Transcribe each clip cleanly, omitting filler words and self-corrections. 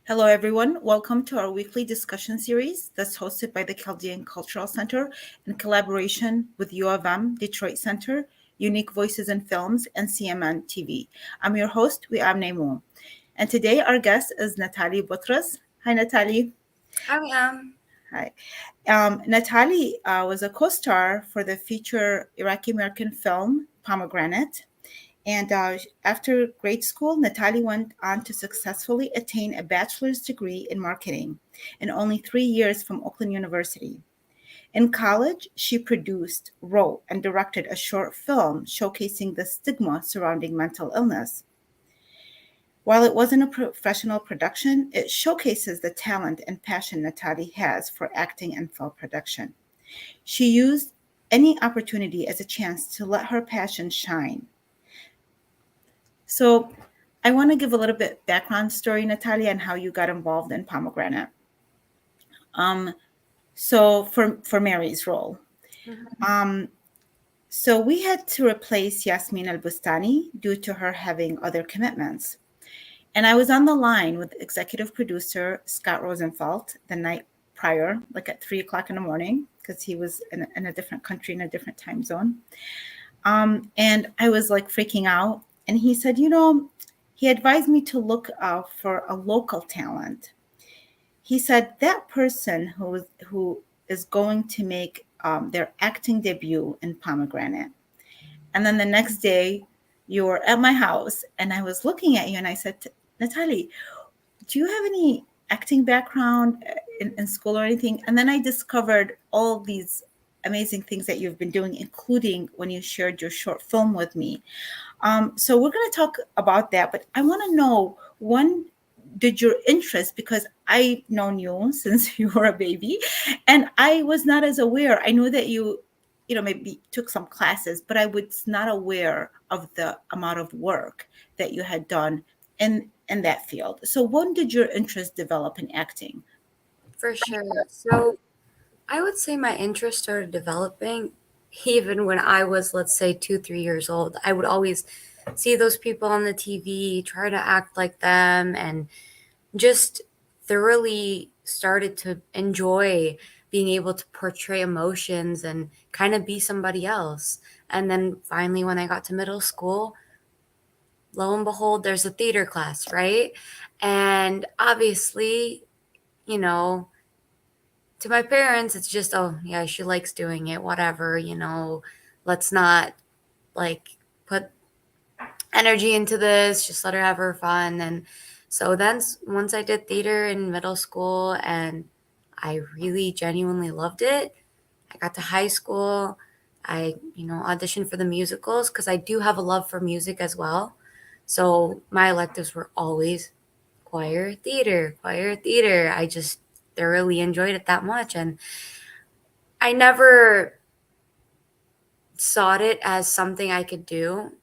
Hello, everyone. Welcome to our weekly discussion series that's hosted by the Chaldean Cultural Center in collaboration with U of M, Detroit Center, Unique Voices in Films, and CMN TV. I'm your host, Wiam Naimu. And today our guest is Natally Butras. Hi, Natally. I am. Hi. Natally was a co-star for the feature Iraqi American film Pomegranate. And after grade school, Natally went on to successfully attain a bachelor's degree in marketing in only 3 years from Oakland University. In college, she produced, wrote, and directed a short film showcasing the stigma surrounding mental illness. While it wasn't a professional production, it showcases the talent and passion Natally has for acting and film production. She used any opportunity as a chance to let her passion shine. So I want to give a little bit background story, Natalia, and how you got involved in Pomegranate. Um, so for Mary's role, Mhm. um, so we had to replace Yasmin Al Bustani due to her having other commitments. And I was on the line with executive producer Scott Rosenfeld the night prior, like at 3 o'clock in the morning, because he was in a different country in a different time zone. And I was like freaking out. And he said, he advised me to look out for a local talent. He said that person who is going to make their acting debut in Pomegranate. And then the next day, you were at my house, and I was looking at you, and I said, Natally, do you have any acting background in school or anything? And then I discovered all these amazing things that you've been doing, including when you shared your short film with me. So we're going to talk about that, but I want to know, when did your interest, because I've known you since you were a baby, and I was not as aware. I knew that you maybe took some classes, but I was not aware of the amount of work that you had done in that field. So when did your interest develop in acting? For sure. So I would say my interest started developing even when I was, let's say, 2, 3 years old. I would always see those people on the TV, try to act like them, and just thoroughly started to enjoy being able to portray emotions and kind of be somebody else. And then finally, when I got to middle school, lo and behold, there's a theater class, right? And obviously, you know, to my parents, it's just, oh, yeah, she likes doing it, whatever, let's not like put energy into this, just let her have her fun. And so then once I did theater in middle school and I really genuinely loved it, I got to high school. I auditioned for the musicals because I do have a love for music as well. So my electives were always choir, theater, choir, theater. I just thoroughly enjoyed it that much. And I never sought it as something I could do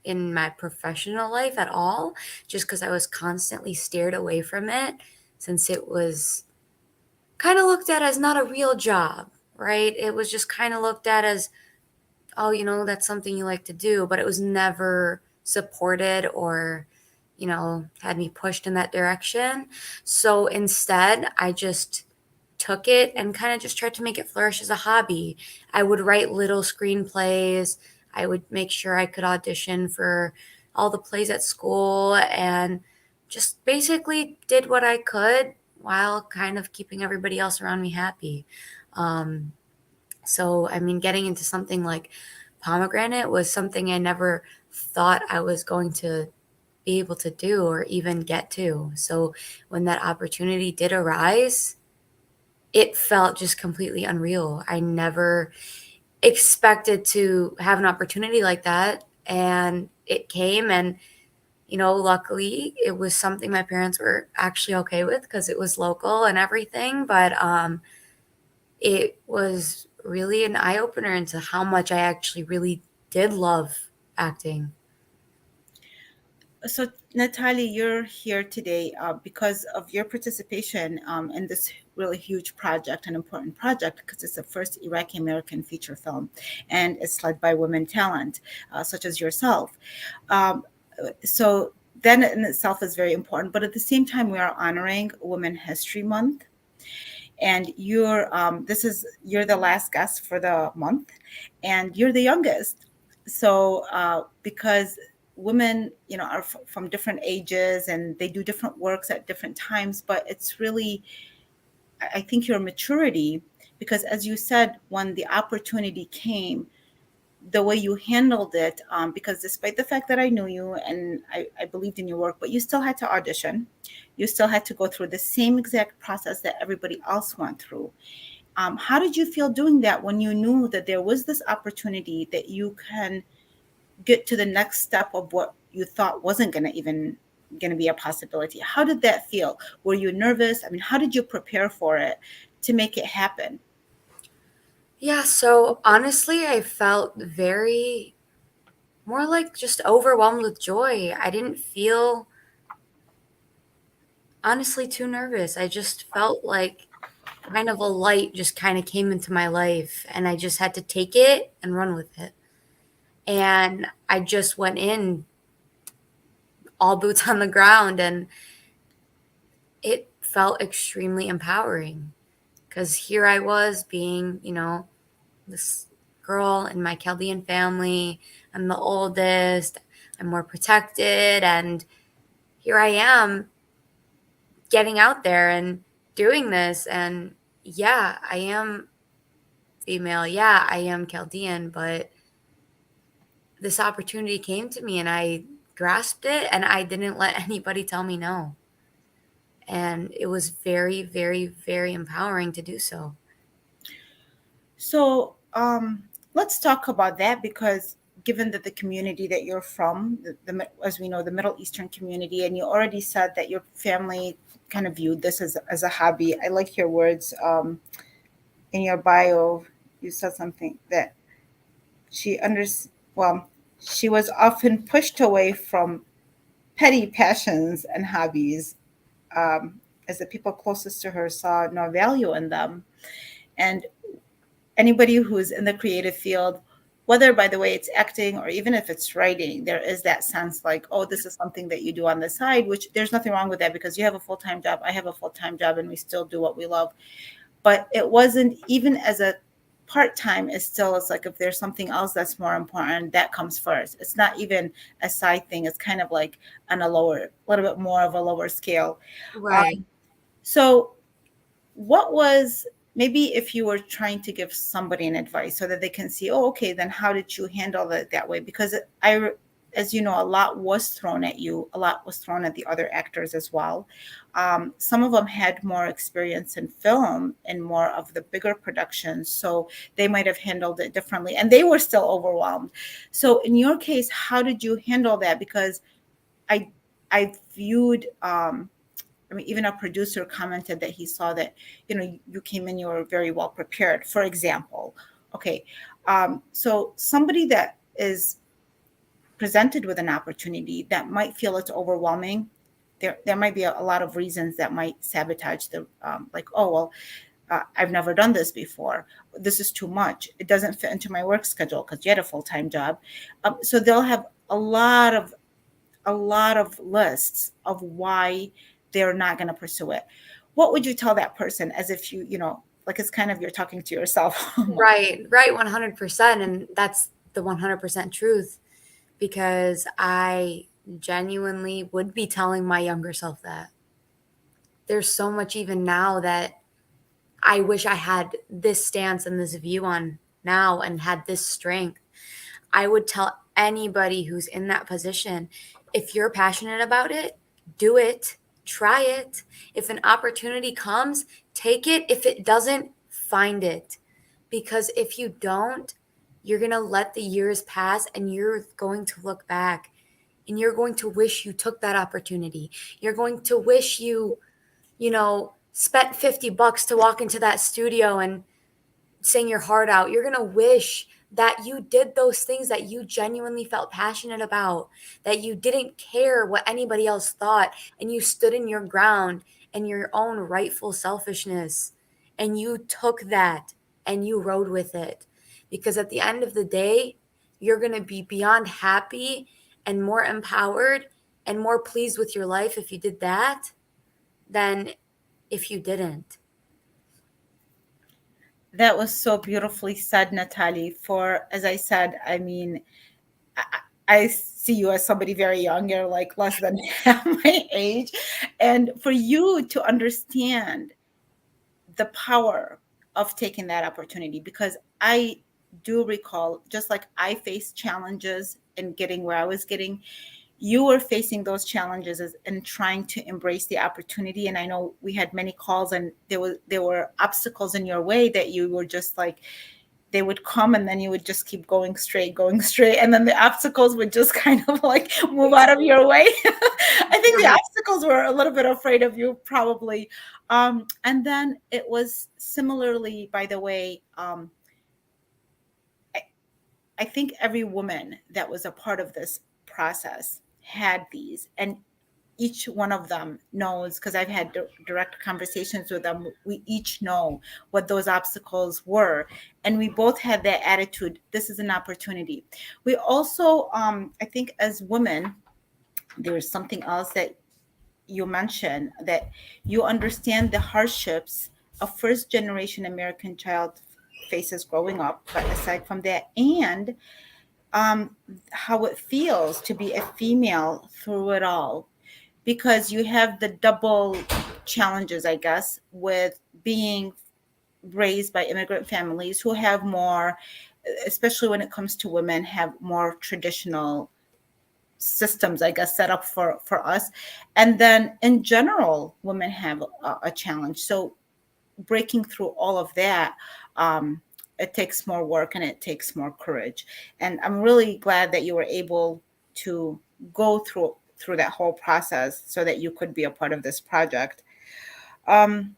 in my professional life at all, just because I was constantly steered away from it since it was kind of looked at as not a real job, right? It was just kind of looked at as, oh, that's something you like to do, but it was never supported or, had me pushed in that direction. So instead, I just took it and kind of just tried to make it flourish as a hobby. I would write little screenplays. I would make sure I could audition for all the plays at school and just basically did what I could while kind of keeping everybody else around me happy. Um, so, I mean, getting into something like Pomegranate was something I never thought I was going to be able to do or even get to. So, when that opportunity did arise, it felt just completely unreal. I never expected to have an opportunity like that. And it came, and, luckily it was something my parents were actually okay with because it was local and everything. But it was really an eye opener into how much I actually really did love acting. So, Natalie, you're here today because of your participation in this really huge project, an important project, because it's the first Iraqi American feature film, and it's led by women talent, such as yourself. Um, so, then in itself is very important. But at the same time, we are honoring Women History Month, and you're the last guest for the month, and you're the youngest. So because women, are from different ages and they do different works at different times, but it's really, I think, your maturity, because as you said, when the opportunity came, the way you handled it, because despite the fact that I knew you and I believed in your work, but you still had to audition. You still had to go through the same exact process that everybody else went through. How did you feel doing that when you knew that there was this opportunity that you can get to the next step of what you thought wasn't going to be a possibility? How did that feel? Were you nervous? I mean, how did you prepare for it to make it happen? Yeah, so honestly, I felt very more like just overwhelmed with joy. I didn't feel honestly too nervous. I just felt like kind of a light just kind of came into my life and I just had to take it and run with it. And I just went in all boots on the ground and it felt extremely empowering because here I was being, this girl in my Chaldean family. I'm the oldest, I'm more protected, and here I am getting out there and doing this. And yeah, I am female. Yeah, I am Chaldean, but this opportunity came to me and I grasped it and I didn't let anybody tell me no. And it was very, very, very empowering to do so. So let's talk about that, because given that the community that you're from, as we know, the Middle Eastern community, and you already said that your family kind of viewed this as a hobby. I like your words in your bio. You said something that she under well, she was often pushed away from petty passions and hobbies, um, as the people closest to her saw no value in them. And anybody who's in the creative field, whether by the way it's acting or even if it's writing, there is that sense like, oh, this is something that you do on the side, which there's nothing wrong with that, because you have a full-time job, I have a full-time job, and we still do what we love. But it wasn't, even as a part-time, is still, it's like if there's something else that's more important, that comes first. It's not even a side thing, it's kind of like on a little bit more of a lower scale. Right. So what was, maybe if you were trying to give somebody an advice so that they can see, oh, okay, then how did you handle it that way? Because as you know, a lot was thrown at you, a lot was thrown at the other actors as well. Some of them had more experience in film and more of the bigger productions, so they might have handled it differently, and they were still overwhelmed. So in your case, how did you handle that? Because I I viewed, I mean, even a producer commented that he saw that, you came in, you were very well prepared, for example. Okay. So somebody that is presented with an opportunity that might feel it's overwhelming, there might be a lot of reasons that might sabotage the, like, oh, well, I've never done this before. This is too much. It doesn't fit into my work schedule because you had a full-time job. So they'll have a lot of lists of why they're not going to pursue it. What would you tell that person, as if like, it's kind of, you're talking to yourself almost? Right, 100%. And that's the 100% truth because I genuinely would be telling my younger self that. There's so much even now that I wish I had this stance and this view on now and had this strength. I would tell anybody who's in that position, if you're passionate about it, do it, try it. If an opportunity comes, take it. If it doesn't, find it. Because if you don't, you're going to let the years pass and you're going to look back and you're going to wish you took that opportunity. You're going to wish spent $50 to walk into that studio and sing your heart out. You're going to wish that you did those things that you genuinely felt passionate about, that you didn't care what anybody else thought, and you stood in your ground and your own rightful selfishness, and you took that and you rode with it. Because at the end of the day, you're going to be beyond happy and more empowered and more pleased with your life if you did that than if you didn't. That was so beautifully said, Natalie. For, as I said, I mean, I, I see you as somebody very young. You're like less than half my age. And for you to understand the power of taking that opportunity, because I do recall, just like I faced challenges in getting where I was getting, you were facing those challenges and trying to embrace the opportunity. And I know we had many calls, and there were obstacles in your way that you were just like, they would come and then you would just keep going straight, and then the obstacles would just kind of like move out of your way. I think the obstacles were a little bit afraid of you, probably. And then it was similarly, by the way, I, I think every woman that was a part of this process had these, and each one of them knows, because I've had direct conversations with them, we each know what those obstacles were. And we both had that attitude, this is an opportunity. We also, I think as women, there's something else that you mentioned, that you understand the hardships a first generation American child faces growing up, but aside from that, and um, how it feels to be a female through it all, because you have the double challenges, I guess, with being raised by immigrant families who have more, especially when it comes to women, have more traditional systems, I guess, set up for us. And then in general, women have a challenge. So breaking through all of that, um, it takes more work and it takes more courage. And I'm really glad that you were able to go through that whole process so that you could be a part of this project. Um,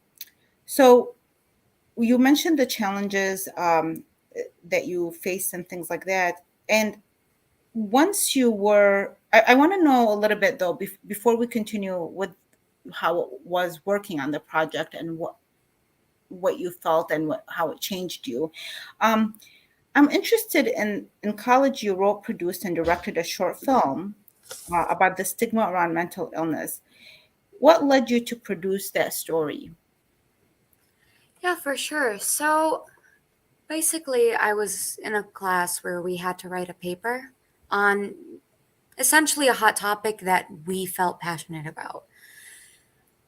so you mentioned the challenges that you faced and things like that. And once you were, I want to know a little bit though, before we continue with how it was working on the project and what you felt and how it changed you. Um, I'm interested in college. You wrote, produced, and directed a short film about the stigma around mental illness. What led you to produce that story? Yeah, for sure. So basically, I was in a class where we had to write a paper on essentially a hot topic that we felt passionate about.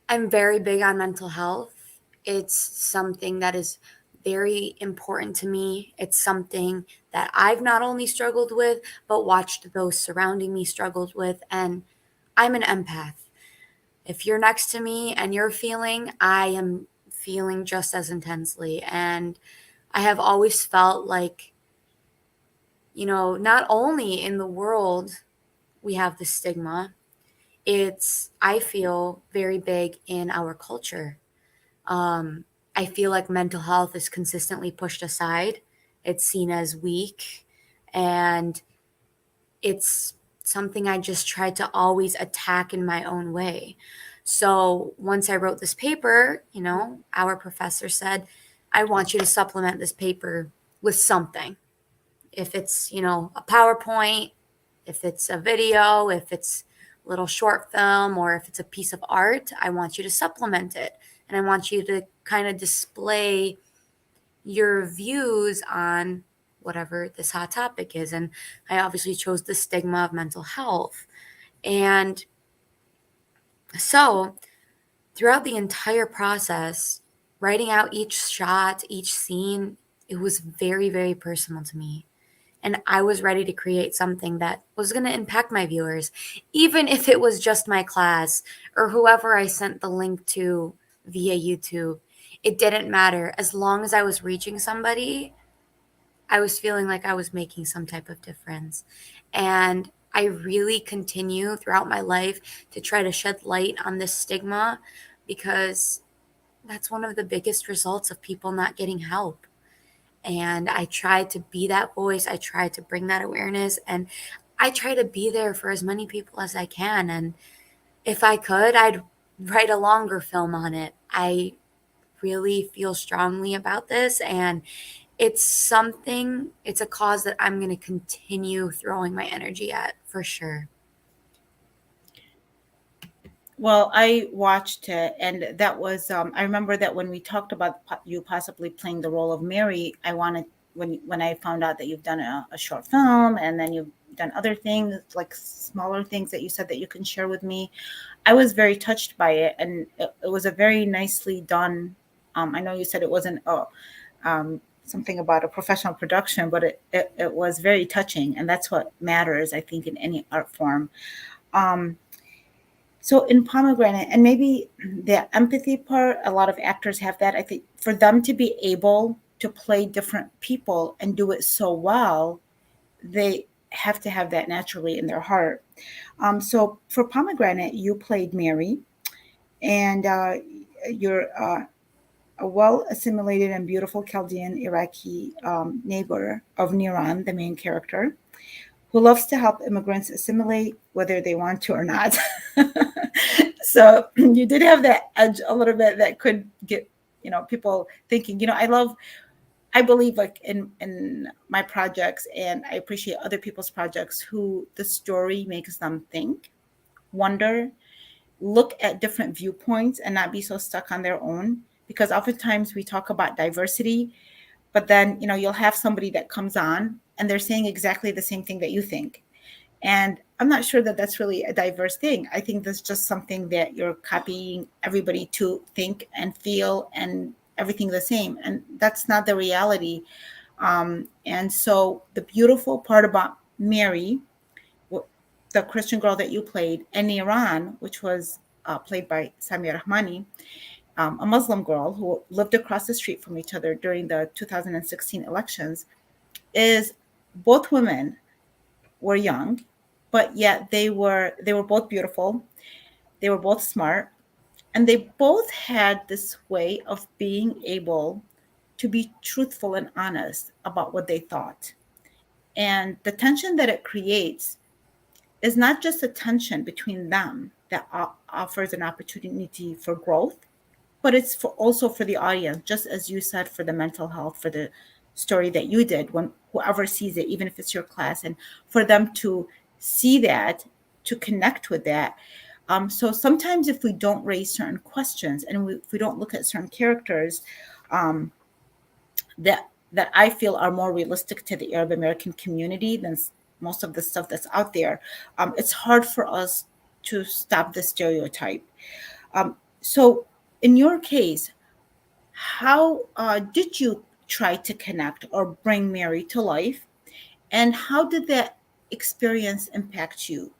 I'm very big on mental health. It's something that is very important to me. It's something that I've not only struggled with, but watched those surrounding me struggled with. And I'm an empath. If you're next to me and you're feeling, I am feeling just as intensely. And I have always felt like, not only in the world we have the stigma, it's, I feel, very big in our culture. I feel like mental health is consistently pushed aside. It's seen as weak, and it's something I just tried to always attack in my own way. So once I wrote this paper, our professor said, I want you to supplement this paper with something. If it's, a PowerPoint, if it's a video, if it's a little short film, or if it's a piece of art, I want you to supplement it. And I want you to kind of display your views on whatever this hot topic is. And I obviously chose the stigma of mental health. And so throughout the entire process, writing out each shot, each scene, it was very, very personal to me. And I was ready to create something that was going to impact my viewers, even if it was just my class or whoever I sent the link to via YouTube. It didn't matter. As long as I was reaching somebody, I was feeling like I was making some type of difference. And I really continue throughout my life to try to shed light on this stigma, because that's one of the biggest results of people not getting help. And I try to be that voice. I try to bring that awareness, and I try to be there for as many people as I can. And if I could, I'd write a longer film on it. I really feel strongly about this, and it's a cause that I'm going to continue throwing my energy at for sure. Well, I watched it, and that was I remember that when we talked about you possibly playing the role of Mary, I wanted when I found out that you've done a short film and then you've done other things like smaller things that you said that you can share with me. I was very touched by it, and it was a very nicely done. I know you said it wasn't something about a professional production, but it was very touching, and that's what matters, I think, in any art form. Um, so in Pomegranate, and maybe the empathy part, a lot of actors have that. I think for them to be able to play different people and do it so well, they have to have that naturally in their heart. So for Pomegranate, you played Mary, and you're a well assimilated and beautiful Chaldean Iraqi neighbor of Niran, the main character, who loves to help immigrants assimilate whether they want to or not. So you did have that edge a little bit that could get people thinking. I believe like in my projects, and I appreciate other people's projects who the story makes them think, wonder, look at different viewpoints, and not be so stuck on their own. Because oftentimes we talk about diversity, but then you'll have somebody that comes on and they're saying exactly the same thing that you think, and I'm not sure that that's really a diverse thing. I think that's just something that you're copying everybody to think and feel and everything the same, and that's not the reality. And so the beautiful part about Mary, the Christian girl that you played, and Iran, which was played by Samia Rahmani, a Muslim girl who lived across the street from each other during the 2016 elections, is both women were young, but yet they were both beautiful. They were both smart, and they both had this way of being able to be truthful and honest about what they thought. And the tension that it creates is not just a tension between them that offers an opportunity for growth, but it's also for the audience, just as you said, for the mental health, for the story that you did, when whoever sees it, even if it's your class, and for them to see that, to connect with that. So sometimes if we don't raise certain questions, and if we don't look at certain characters um, that I feel are more realistic to the Arab American community than most of the stuff that's out there, it's hard for us to stop the stereotype. So in your case, how did you try to connect or bring Mary to life? And how did that experience impact you?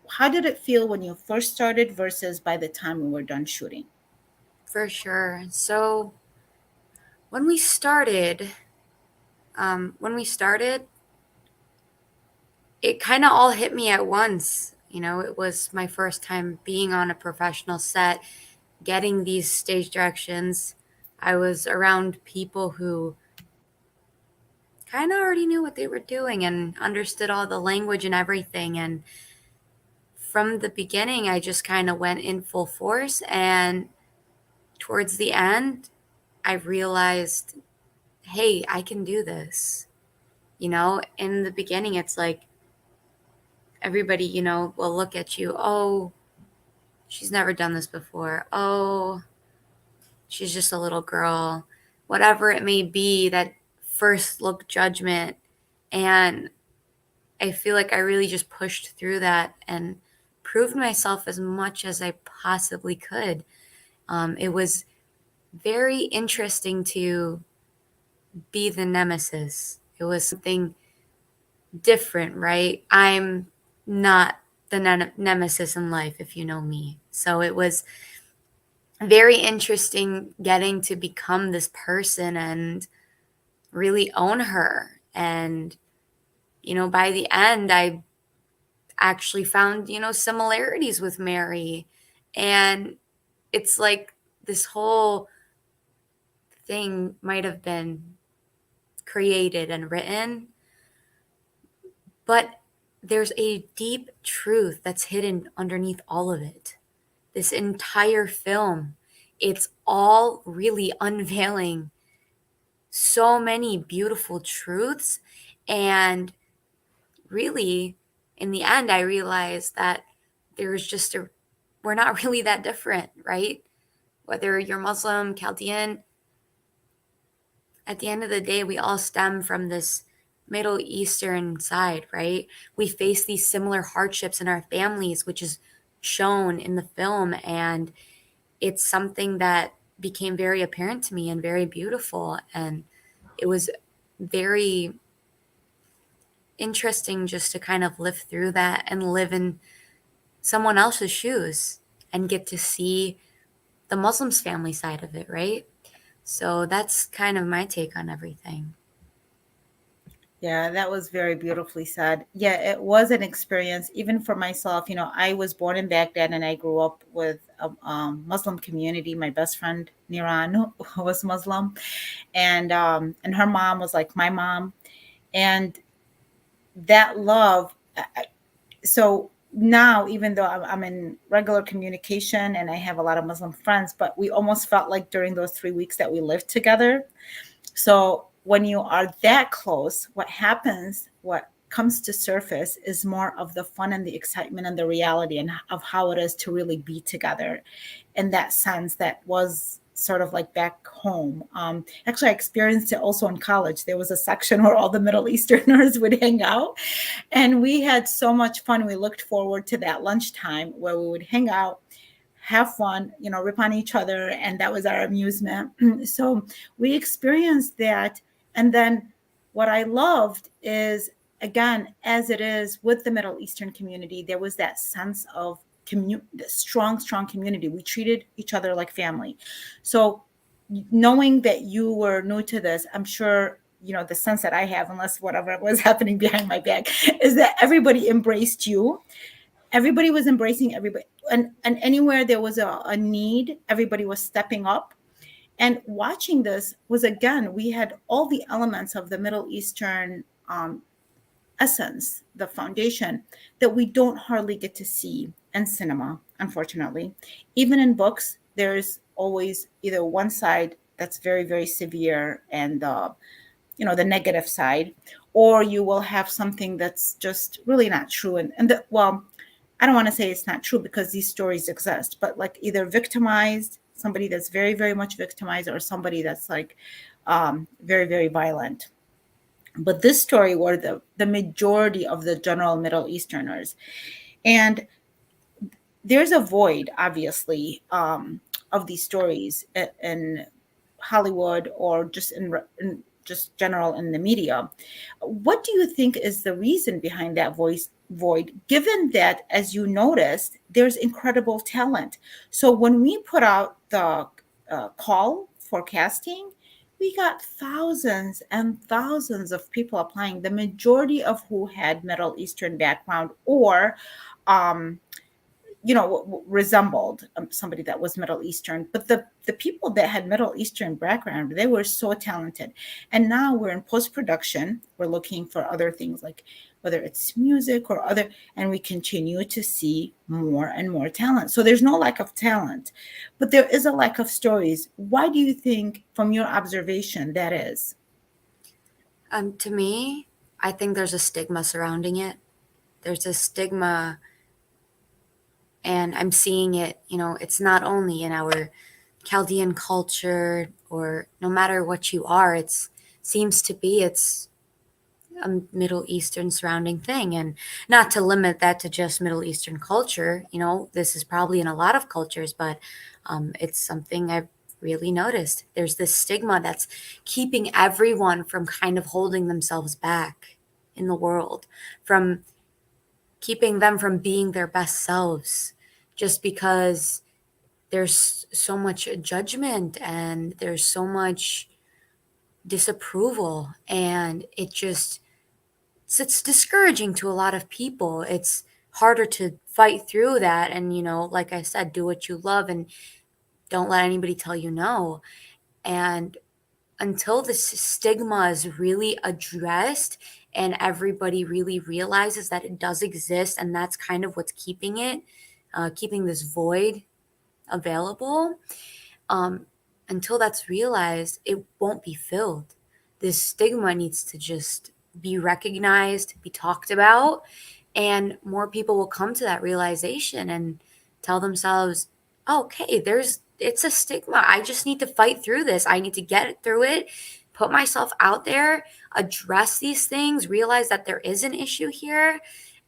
How did it feel when you first started versus by the time we were done shooting? For sure. So when we started, when we started, it kind of all hit me at once. It was my first time being on a professional set, getting these stage directions. I was around people who kind of already knew what they were doing and understood all the language and everything. And from the beginning, I just kind of went in full force. And towards the end, I realized, hey, I can do this. In the beginning, it's like everybody, will look at you. Oh, she's never done this before. Oh, she's just a little girl. Whatever it may be, that first look judgment. And I feel like I really just pushed through that and proved myself as much as I possibly could. It was very interesting to be the nemesis. It was something different, right? I'm not the nemesis in life, if you know me. So it was very interesting getting to become this person and really own her. And, by the end, I actually found, similarities with Mary. And it's like this whole thing might have been created and written, but there's a deep truth that's hidden underneath all of it. This entire film, it's all really unveiling so many beautiful truths. And really, in the end, I realized that there was just a we're not really that different, right? Whether you're Muslim, Chaldean, at the end of the day, we all stem from this Middle Eastern side, right? We face these similar hardships in our families, which is shown in the film. And it's something that became very apparent to me and very beautiful. And it was very interesting just to kind of live through that and live in someone else's shoes and get to see the Muslims family side of it, right? So that's kind of my take on everything. Yeah, that was very beautifully said. Yeah, it was an experience, even for myself. I was born in Baghdad and I grew up with a Muslim community. My best friend, Niran, was Muslim, and her mom was like my mom. And that love, so now, even though I'm in regular communication and I have a lot of Muslim friends, but we almost felt like during those 3 weeks that we lived together. So when you are that close, what comes to surface is more of the fun and the excitement and the reality and of how it is to really be together in that sense that was sort of like back home. Actually, I experienced it also in college. There was a section where all the Middle Easterners would hang out, and we had so much fun. We looked forward to that lunchtime where we would hang out, have fun, rip on each other, and that was our amusement. So we experienced that. And then what I loved is, again, as it is with the Middle Eastern community, there was that sense of strong community. We treated each other like family. So knowing that you were new to this, I'm sure the sense that I have, unless whatever was happening behind my back, is that everybody embraced you. Everybody was embracing everybody, and anywhere there was a need, everybody was stepping up. And watching this was, again, we had all the elements of the Middle Eastern essence, the foundation, that we don't hardly get to see in cinema, unfortunately. Even in books, there's always either one side that's very, very severe and the negative side, or you will have something that's just really not true. Well, I don't want to say it's not true because these stories exist, but like either victimized, somebody that's very, very much victimized, or somebody that's like very, very violent. But this story were the majority of the general Middle Easterners. And there's a void, obviously, of these stories in Hollywood or just in just general in the media. What do you think is the reason behind that void, given that, as you noticed, there's incredible talent? So when we put out the call for casting, we got thousands and thousands of people applying, the majority of who had Middle Eastern background or um, resembled somebody that was Middle Eastern. But the people that had Middle Eastern background, they were so talented. And now we're in post production. We're looking for other things, like whether it's music or other, and we continue to see more and more talent. So there's no lack of talent, but there is a lack of stories. Why do you think, from your observation, that is? To me, I think there's a stigma surrounding it. There's a stigma, and I'm seeing it, it's not only in our Chaldean culture or no matter what you are, it's a Middle Eastern surrounding thing. And not to limit that to just Middle Eastern culture, this is probably in a lot of cultures, but it's something I've really noticed. There's this stigma that's keeping everyone from kind of holding themselves back in the world, from keeping them from being their best selves, just because there's so much judgment and there's so much disapproval, and it's discouraging to a lot of people. It's harder to fight through that and, like I said, do what you love and don't let anybody tell you no. And until this stigma is really addressed and everybody really realizes that it does exist, and that's kind of what's keeping this void available, um, until that's realized, it won't be filled. This stigma needs to just be recognized, be talked about, and more people will come to that realization. And tell themselves, okay, it's a stigma. I just need to fight through this. I need to get through it, put myself out there, address these things, realize that there is an issue here,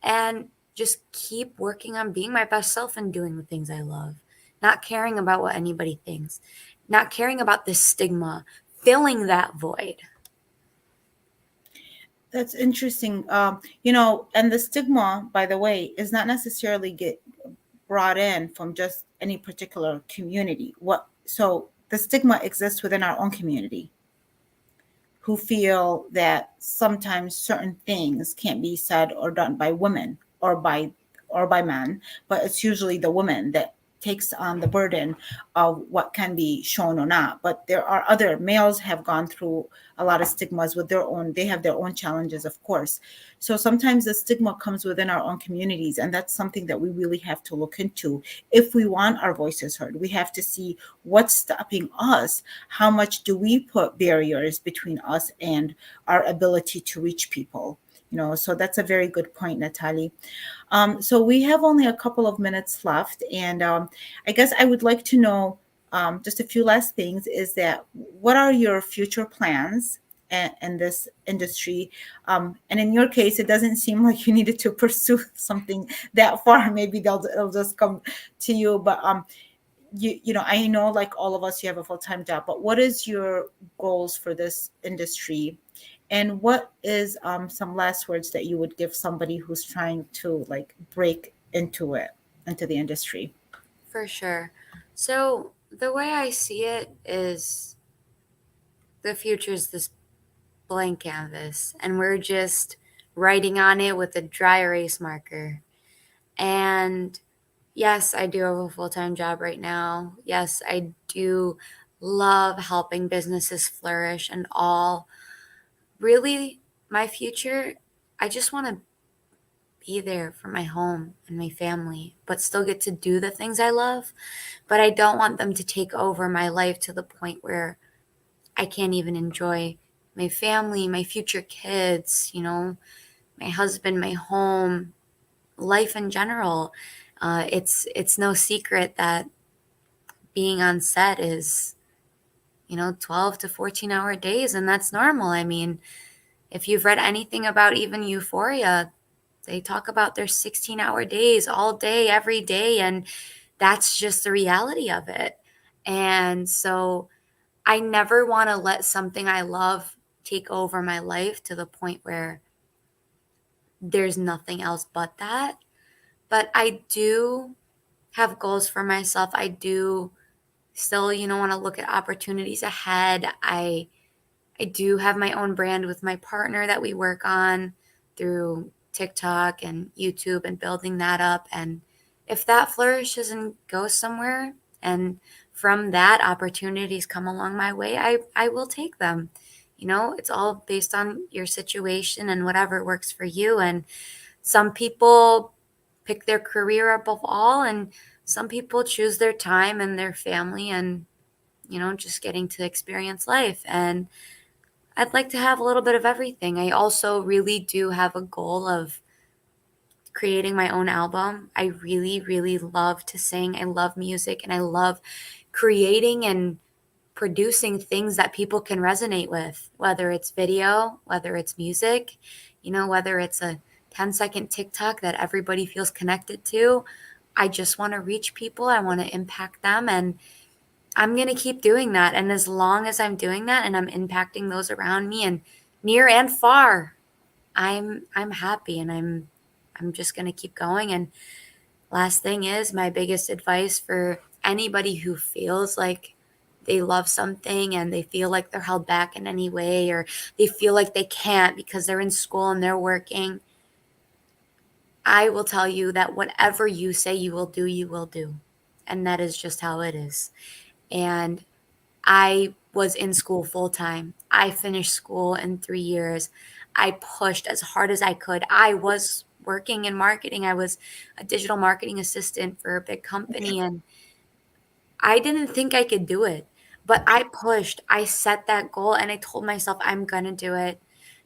and just keep working on being my best self and doing the things I love, not caring about what anybody thinks, not caring about this stigma, filling that void. That's interesting. And the stigma, by the way, is not necessarily get brought in from just any particular community. So the stigma exists within our own community, who feel that sometimes certain things can't be said or done by women or by men, but it's usually the woman that takes on the burden of what can be shown or not. But there are other males have gone through a lot of stigmas with their own, they have their own challenges, of course. So sometimes the stigma comes within our own communities, and that's something that we really have to look into. If we want our voices heard, we have to see what's stopping us. How much do we put barriers between us and our ability to reach people? So that's a very good point, Natally. So we have only a couple of minutes left, and I guess I would like to know just a few last things. Is that what are your future plans in this industry? And in your case, it doesn't seem like you needed to pursue something that far. Maybe they'll just come to you. But I know, like all of us, you have a full-time job. But what is your goals for this industry? And what is some last words that you would give somebody who's trying to like break into the industry? For sure. So, the way I see it is the future is this blank canvas, and we're just writing on it with a dry erase marker. And yes, I do have a full time job right now. Yes, I do love helping businesses flourish and all. Really, my future, I just want to be there for my home and my family, but still get to do the things I love. But I don't want them to take over my life to the point where I can't even enjoy my family, my future kids, my husband, my home, life in general. It's no secret that being on set is 12 to 14-hour days, and that's normal. I mean, if you've read anything about even Euphoria, they talk about their 16-hour days all day, every day, and that's just the reality of it. And so I never want to let something I love take over my life to the point where there's nothing else but that. But I do have goals for myself. I do still, want to look at opportunities ahead. I do have my own brand with my partner that we work on through TikTok and YouTube and building that up. And if that flourishes and goes somewhere, and from that opportunities come along my way, I will take them. It's all based on your situation and whatever works for you. And some people pick their career above all, and some people choose their time and their family and, just getting to experience life. And I'd like to have a little bit of everything. I also really do have a goal of creating my own album. I really, really love to sing. I love music, and I love creating and producing things that people can resonate with, whether it's video, whether it's music, whether it's a 10-second TikTok that everybody feels connected to. I just want to reach people. I want to impact them, and I'm going to keep doing that. And as long as I'm doing that and I'm impacting those around me and near and far, I'm happy, and I'm just going to keep going. And last thing is, my biggest advice for anybody who feels like they love something and they feel like they're held back in any way, or they feel like they can't because they're in school and they're working, I will tell you that whatever you say you will do, you will do. And that is just how it is. And I was in school full time. I finished school in 3 years. I pushed as hard as I could. I was working in marketing. I was a digital marketing assistant for a big company, and I didn't think I could do it. But I pushed. I set that goal, and I told myself I'm going to do it.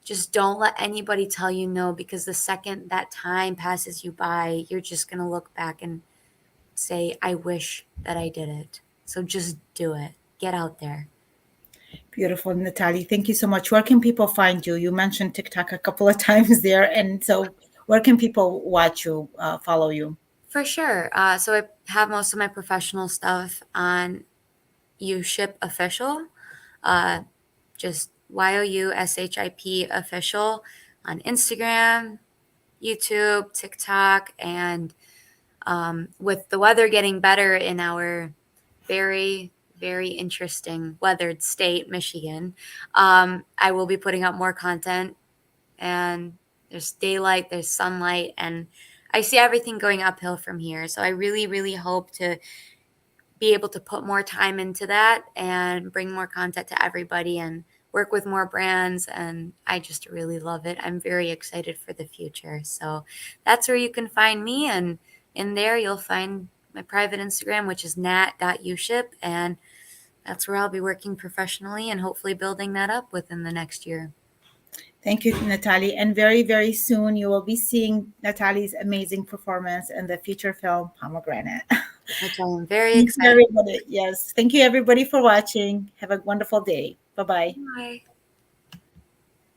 Just don't let anybody tell you no, because the second that time passes you by, you're just going to look back and say, I wish that I did it. So just do it. Get out there. Beautiful, Natalie. Thank you so much. Where can people find you? You mentioned TikTok a couple of times there. And so, where can people watch you, follow you? For sure. So I have most of my professional stuff on You Ship Official, uh, just YOUSHIP Official on Instagram, YouTube, TikTok, and with the weather getting better in our very, very interesting weathered state, Michigan, I will be putting out more content. And there's daylight, there's sunlight, and I see everything going uphill from here. So I really, really hope to be able to put more time into that and bring more content to everybody and work with more brands. And I just really love it. I'm very excited for the future. So that's where you can find me. And in there, you'll find my private Instagram, which is nat.uship. And that's where I'll be working professionally and hopefully building that up within the next year. Thank you, Natalie. And very, very soon you will be seeing Natalie's amazing performance in the feature film Pomegranate. Which I am very Thank you, excited. everybody. Yes. Thank you, everybody, for watching. Have a wonderful day. Bye bye. Bye.